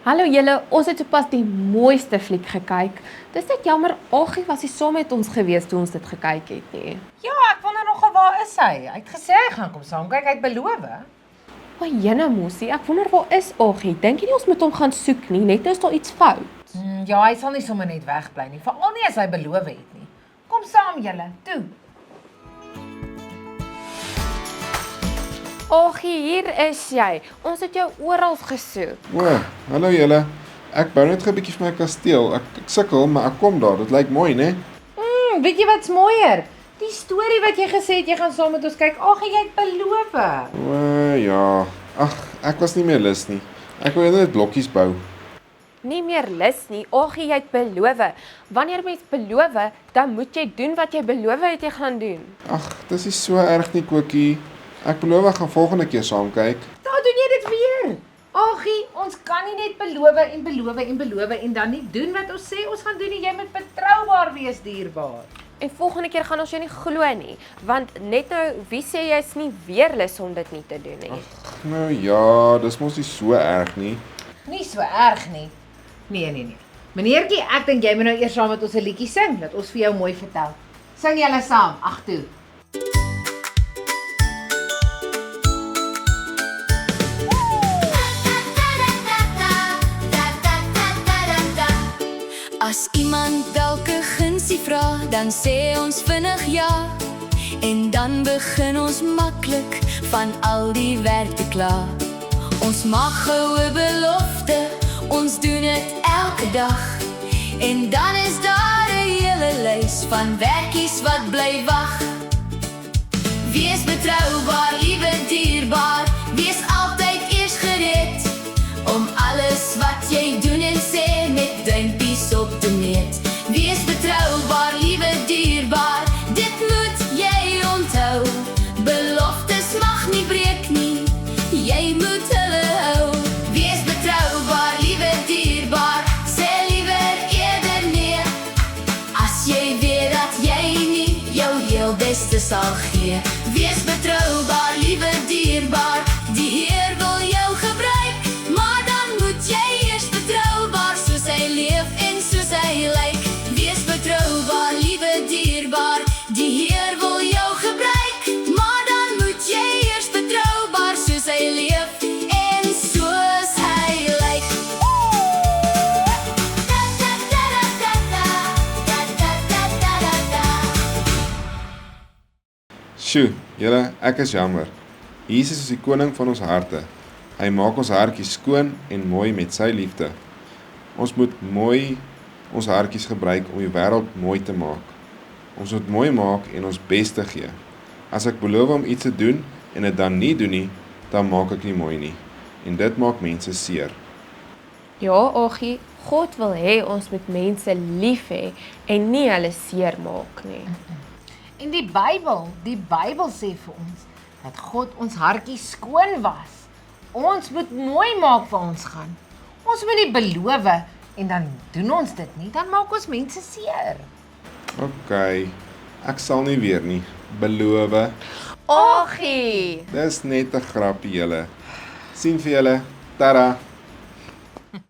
Hallo julle, ons het sopas die mooiste fliek gekyk. Dis net jammer, Aggie was nie saam met ons gewees toe ons dit gekyk het nie. Ja, ek wonder nogal waar is hy? Hy het gesê hy gaan kom saam kyk, hy het beloof. O, jene moesie, ek wonder waar is Aggie? Dink jy nie ons moet hom gaan soek nie, net nou is daar iets fout? Ja, hy sal nie sommer net wegbly nie, veral nie as hy beloof het nie. Kom saam julle, toe. Aggie, hier is jy. Ons het jou oral gesoek. O, hallo julle. Ek bou net 'n bietjie vir my kasteel. Ek sukkel, maar ek kom daar. Dit lyk mooi, né? Weet jy wat's mooier? Die storie wat jy gesê het jy gaan saam met ons kyk. Ag, jy het beloof. O, ja. Ag, ek was nie meer lus nie. Ek wou net blokkies bou. Nie meer lus nie, Aggie, jy het beloof. Wanneer mens beloof, dan moet jy doen wat jy beloof het jy gaan doen. Ag, dis nie so erg nie, Kokkie. Ek beloof ek gaan volgende keer saam kyk. Nou doen jy dit weer. Aggie, ons kan nie net beloof en dan nie doen wat ons sê ons gaan doen nie. Jy moet betroubaar wees, dierbaar. En volgende keer gaan ons jou nie glo nie, want net nou, wie sê jy is nie weer lus om dit nie te doen nie? Nou ja, dis mos nie so erg nie. Nie so erg nie. Nee. Meneertjie, ek dink jy moet nou eers saam met ons 'n liedjie sing, dat ons vir jou mooi vertel. Sing julle saam, ag toe. As iemand dalk 'n gunsie vra, dan sê ons vinnig ja. En dan begin ons maklik van al die werk te kla. Ons maak goue belofte, ons doen dit elke dag. En dan is daar 'n hele lys van werkies wat bly wag. Wees betroubaar, liewe dierbaar, wees altyd eers gereed om alles wat jy doen en sê met duimpies op te meet. Wees betroubaar, liewe dierbaar, dit moet jy onthou. Beloftes mag nie breek nie, jy moet hulle hou. Wees betroubaar, liewe dierbaar, sê liewer eerder nee. As jy weet dat jy nie jou heel beste sal gee. Wees betroubaar, liewe dierbaar, die Heer wil jou gebruik, maar dan moet jy eers betroubaar soos hy leef en soos hy lyk. Wees betroubaar, liewe dierbaar, die Heer wil jou gebruik, maar dan moet jy eers betroubaar soos hy leef en soos hy lyk. Sjoe, julle, ek is jammer. Jesus is die koning van ons harte. Hy maak ons hartjies skoon en mooi met sy liefde. Ons moet mooi ons hartjies gebruik om die wêreld mooi te maak. Ons moet mooi maak en ons bes te gee. As ek beloof om iets te doen en dit dan nie doen nie, dan maak ek nie mooi nie. En dit maak mense seer. Ja, Aggie, God wil hê ons moet mense lief hê en nie hulle seer maak nie. En die Bybel sê vir ons dat God ons hartjies skoon was. Ons moet mooi maak waar ons gaan. Ons moet nie beloof en dan doen ons dit nie, dan maak ons mense seer. OK, ek sal nie weer nie. Beloof. Aggie! Dis net 'n grappie julle. Sien vir julle. Tada.